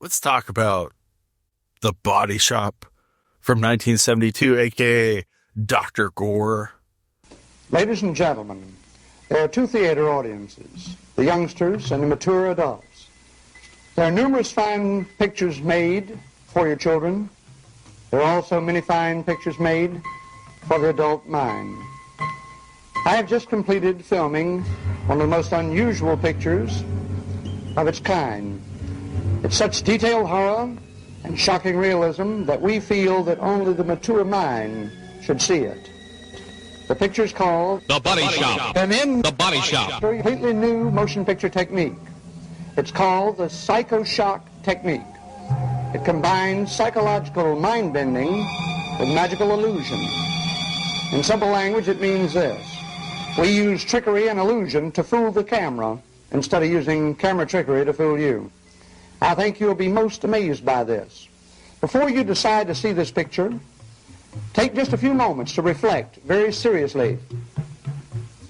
Let's talk about The Body Shop from 1972, aka Dr. Gore. Ladies and gentlemen, there are two theater audiences, the youngsters and the mature adults. There are numerous fine pictures made for your children. There are also many fine pictures made for the adult mind. I have just completed filming one of the most unusual pictures of its kind. It's such detailed horror and shocking realism that we feel that only the mature mind should see it. The picture is called The Body Shop. And in The Body Shop. a completely new motion picture technique. It's called the psychoshock technique. It combines psychological mind-bending with magical illusion. In simple language, it means this. We use trickery and illusion to fool the camera instead of using camera trickery to fool you. I think you'll be most amazed by this. Before you decide to see this picture, take just a few moments to reflect very seriously.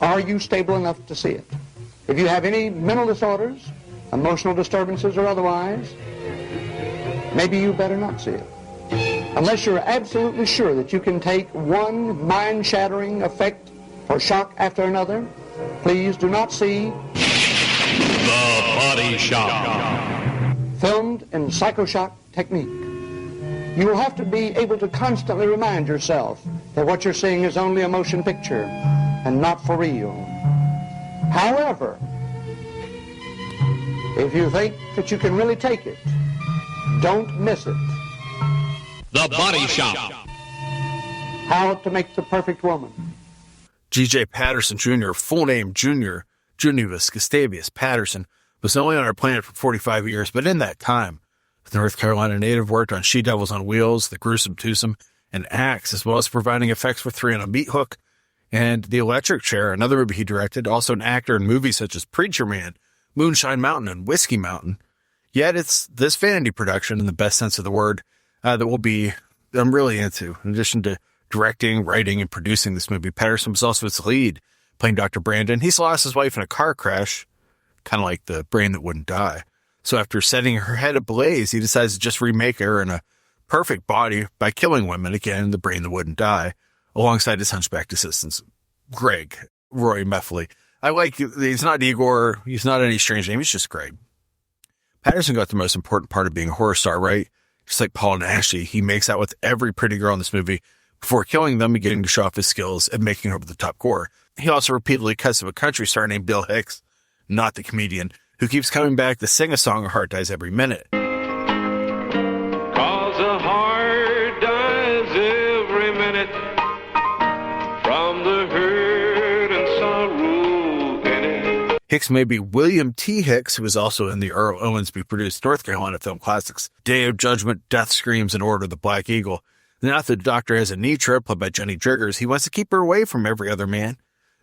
Are you stable enough to see it? If you have any mental disorders, emotional disturbances or otherwise, maybe you better not see it. Unless you're absolutely sure that you can take one mind-shattering effect or shock after another, please do not see The Body Shop. Filmed in psychoshock technique. You will have to be able to constantly remind yourself that what you're seeing is only a motion picture and not for real. However, if you think that you can really take it, don't miss it. The Body Shop. How to Make the Perfect Woman. G.J. Patterson Jr., full name Junior Junius Gustavius Patterson, was only on our planet for 45 years, but in that time, the North Carolina native worked on She-Devils on Wheels, The Gruesome Twosome, and Axe, as well as providing effects for 3 on a Meat Hook, and The Electric Chair, another movie he directed, also an actor in movies such as Preacher Man, Moonshine Mountain, and Whiskey Mountain. Yet it's this vanity production, in the best sense of the word, that I'm really into. In addition to directing, writing, and producing this movie, Patterson was also its lead, playing Dr. Brandon. He lost his wife in a car crash, kind of like the brain that wouldn't die. So after setting her head ablaze, he decides to just remake her in a perfect body by killing women, again, the brain that wouldn't die, alongside his hunchbacked assistants, Greg, Roy Meffley. He's not Igor, he's not any strange name, he's just Greg. Patterson got the most important part of being a horror star, right? Just like Paul Naschy, he makes out with every pretty girl in this movie before killing them and getting to show off his skills and making over the top gore. He also repeatedly cuts to a country star named Bill Hicks, not the comedian, who keeps coming back to sing a song of heart dies every minute. 'Cause a heart dies every minute from the hurt and sorrow in it. Hicks may be William T. Hicks, who was also in the Earl Owensby-produced North Carolina film classics Day of Judgment, Death Screams, and Order of the Black Eagle. Now that the doctor has a Nitra, played by Jenny Driggers, he wants to keep her away from every other man.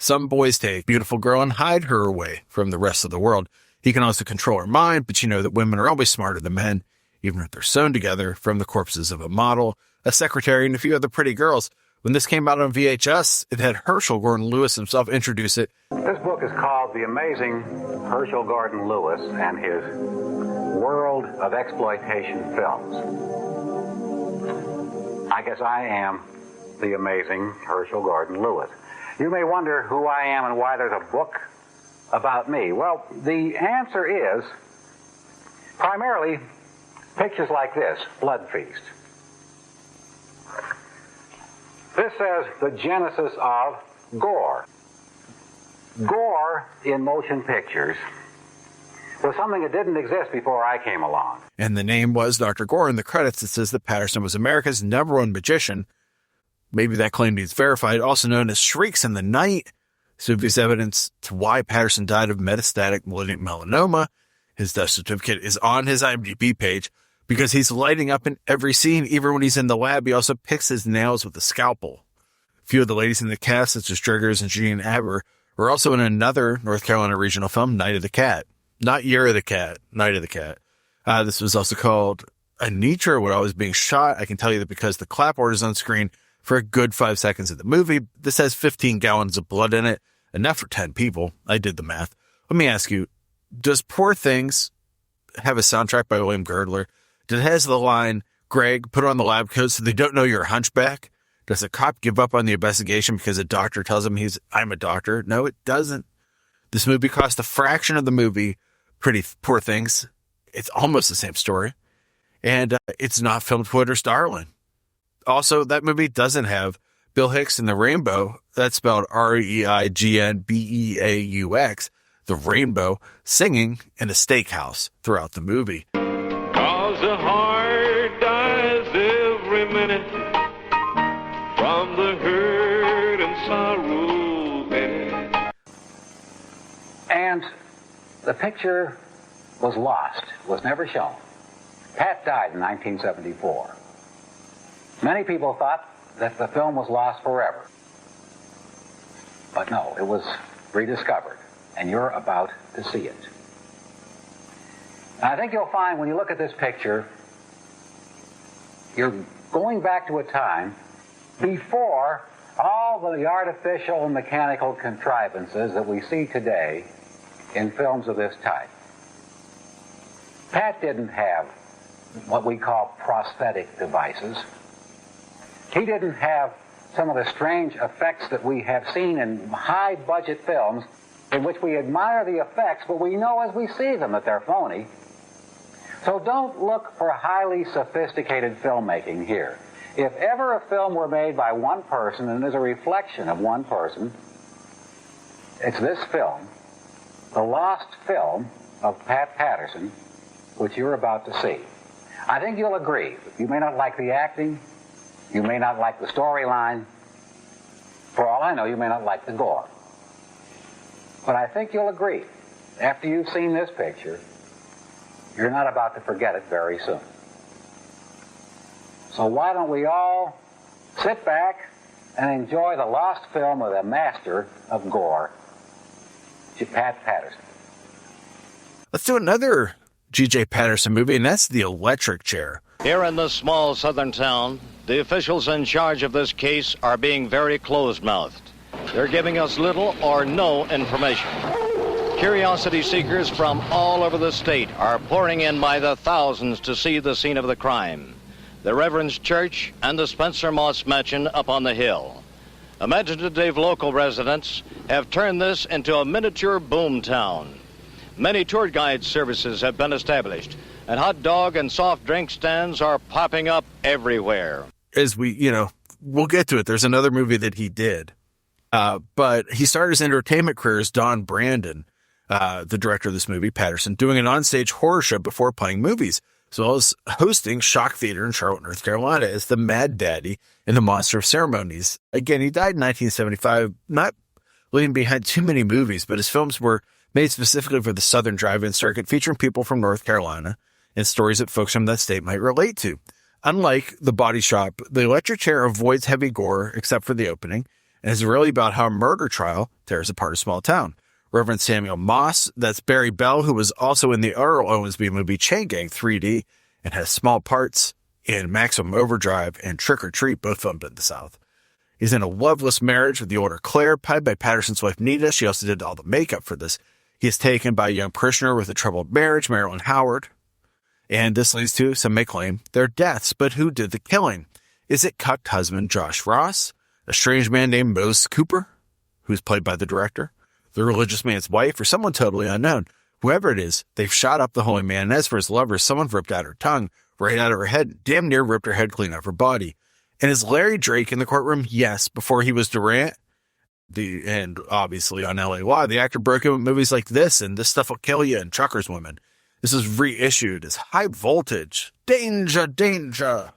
Some boys take a beautiful girl and hide her away from the rest of the world. He can also control her mind, but you know that women are always smarter than men, even if they're sewn together from the corpses of a model, a secretary, and a few other pretty girls. When this came out on VHS, it had Herschel Gordon Lewis himself introduce it. This book is called The Amazing Herschel Gordon Lewis and His World of Exploitation Films. I guess I am the amazing Herschel Gordon Lewis. You may wonder who I am and why there's a book about me. Well, the answer is primarily pictures like this, Blood Feast. This says the genesis of gore. Gore in motion pictures was something that didn't exist before I came along. And the name was Dr. Gore. In the credits, it says that Patterson was America's #1 magician. Maybe that claim needs verified. Also known as Shrieks in the Night. So if there's evidence to why Patterson died of metastatic malignant melanoma, his death certificate is on his IMDb page because he's lighting up in every scene. Even when he's in the lab, he also picks his nails with a scalpel. A few of the ladies in the cast, such as Driggers and Jean Aber, were also in another North Carolina regional film, Night of the Cat. Not Year of the Cat, Night of the Cat. This was also called Anitra, when I was being shot. I can tell you that because the clapboard is on screen for a good 5 seconds of the movie. This has 15 gallons of blood in it, enough for 10 people. I did the math. Let me ask you, does Poor Things have a soundtrack by William Girdler? It has the line, Greg, put on the lab coat so they don't know you're a hunchback. Does a cop give up on the investigation because a doctor tells him I'm a doctor? No, it doesn't. This movie cost a fraction of the movie. Pretty Poor Things. It's almost the same story. And it's not filmed Twitter Starlin. Also, that movie doesn't have Bill Hicks and the Rainbow. That's spelled Reignbeaux, the Rainbow, singing in a steakhouse throughout the movie. 'Cause the heart dies every minute from the hurt and sorrow in it. And the picture was lost, was never shown. Pat died in 1974. Many people thought that the film was lost forever. But no, it was rediscovered, and you're about to see it. And I think you'll find when you look at this picture, you're going back to a time before all the artificial and mechanical contrivances that we see today in films of this type. Pat didn't have what we call prosthetic devices. He didn't have some of the strange effects that we have seen in high-budget films in which we admire the effects, but we know as we see them that they're phony. So don't look for highly sophisticated filmmaking here. If ever a film were made by one person and is a reflection of one person, it's this film, the lost film of Pat Patterson, which you're about to see. I think you'll agree. You may not like the acting, you may not like the storyline. For all I know, you may not like the gore. But I think you'll agree, after you've seen this picture, you're not about to forget it very soon. So why don't we all sit back and enjoy the lost film of the master of gore, Pat Patterson. Let's do another G.J. Patterson movie, and that's The Electric Chair. Here in this small southern town, the officials in charge of this case are being very closed-mouthed. They're giving us little or no information. Curiosity seekers from all over the state are pouring in by the thousands to see the scene of the crime. The Reverend's Church and the Spencer Moss Mansion up on the hill. Imaginative local residents have turned this into a miniature boom town. Many tour guide services have been established, and hot dog and soft drink stands are popping up everywhere. As we'll get to it. There's another movie that he did. But he started his entertainment career as Don Brandon, the director of this movie, Patterson, doing an onstage horror show before playing movies, as well as hosting Shock Theater in Charlotte, North Carolina as the Mad Daddy in The Monster of Ceremonies. Again, he died in 1975, not leaving behind too many movies, but his films were made specifically for the Southern Drive-In circuit, featuring people from North Carolina and stories that folks from that state might relate to. Unlike The Body Shop, The Electric Chair avoids heavy gore except for the opening, and is really about how a murder trial tears apart a small town. Reverend Samuel Moss, that's Barry Bell, who was also in the Earl Owensby movie Chain Gang 3D and has small parts in Maximum Overdrive and Trick or Treat, both filmed in the South. He's in a loveless marriage with the older Claire, played by Patterson's wife Nita. She also did all the makeup for this. He is taken by a young parishioner with a troubled marriage, Marilyn Howard. And this leads to, some may claim, their deaths. But who did the killing? Is it cucked husband Josh Ross, a strange man named Mose Cooper, who's played by the director, the religious man's wife, or someone totally unknown? Whoever it is, they've shot up the holy man. And as for his lover, someone ripped out her tongue, right out of her head, damn near ripped her head clean off her body. And is Larry Drake in the courtroom? Yes. Before he was Durant, and obviously on LA Law, the actor broke in with movies like this and This Stuff Will Kill You and Trucker's Women. This is reissued as High Voltage. Danger, danger.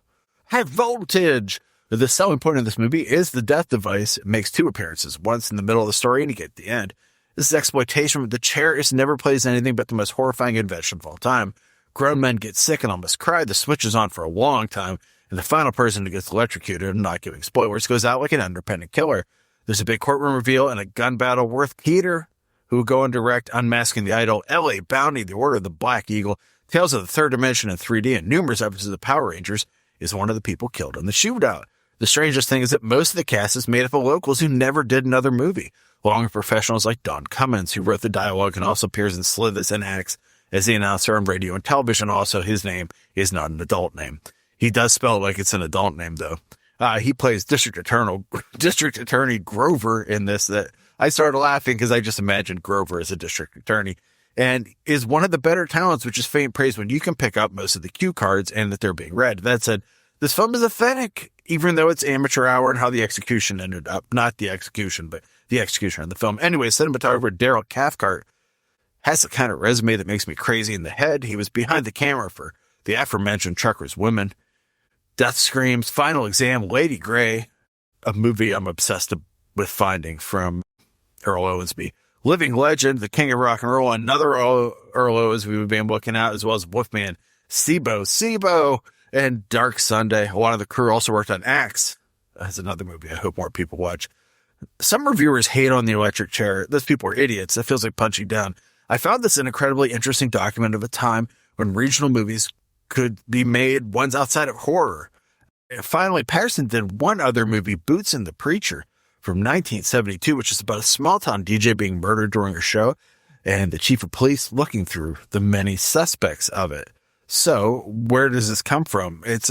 High Voltage. The selling point of this movie is the death device. It makes two appearances, once in the middle of the story and again at the end. This is exploitation. The chair is never plays anything but the most horrifying invention of all time. Grown men get sick and almost cry. The switch is on for a long time, and the final person who gets electrocuted, I'm not giving spoilers, goes out like an independent killer. There's a big courtroom reveal and a gun battle. Worth Keeter, who will go and direct Unmasking the Idol, L.A. Bounty, The Order of the Black Eagle, Tales of the Third Dimension in 3D, and numerous episodes of Power Rangers, is one of the people killed in the shootout. The strangest thing is that most of the cast is made up of locals who never did another movie, along with professionals like Don Cummins, who wrote the dialogue and also appears in Slithers and Axe, as the announcer on radio and television. Also, his name is not an adult name. He does spell it like it's an adult name, though. He plays District Attorney Grover in this. That I started laughing because I just imagined Grover as a district attorney, and is one of the better talents, which is faint praise when you can pick up most of the cue cards and that they're being read. That said, this film is authentic, even though it's amateur hour and how the execution ended up. Not the execution, but the execution of the film. Anyway, cinematographer Daryl Cathcart has the kind of resume that makes me crazy in the head. He was behind the camera for the aforementioned Truckers Women, Death Screams, Final Exam, Lady Grey, a movie I'm obsessed with finding from Earl Owensby, Living Legend, The King of Rock and Roll, another Earl Owensby we've been looking at, as well as Wolfman, Sibo, and Dark Sunday. A lot of the crew also worked on Axe. That's another movie I hope more people watch. Some reviewers hate on The Electric Chair. Those people are idiots. That feels like punching down. I found this an incredibly interesting document of a time when regional movies could be made, ones outside of horror. And finally, Patterson did one other movie, Boots and the Preacher, from 1972, which is about a small-town DJ being murdered during a show and the chief of police looking through the many suspects of it. So where does this come from? There's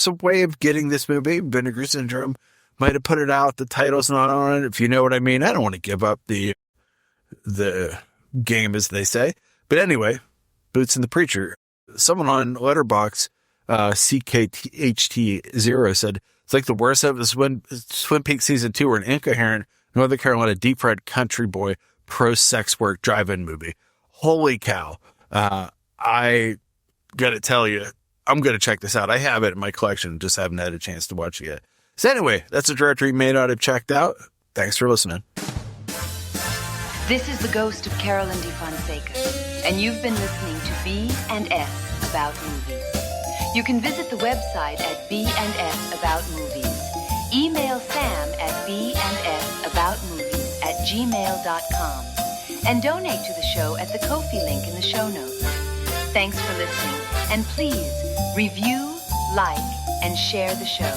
a way of getting this movie. Vinegar Syndrome might have put it out. The title's not on it, if you know what I mean. I don't want to give up the game, as they say. But anyway, Boots and the Preacher. Someone on Letterboxd, CKHT0 said, it's like the worst of the Twin Peaks Season 2 or an incoherent Northern Carolina deep fried country boy pro-sex work drive-in movie. Holy cow. I got to tell you, I'm going to check this out. I have it in my collection, just haven't had a chance to watch it yet. So anyway, that's a directory you may not have checked out. Thanks for listening. This is the ghost of Carolyn DeFonseca, and you've been listening to B&S About Movies. You can visit the website at B&S About Movies. Email Sam at bnsaboutmovies@gmail.com and donate to the show at the Ko-fi link in the show notes. Thanks for listening, and please review, like, and share the show.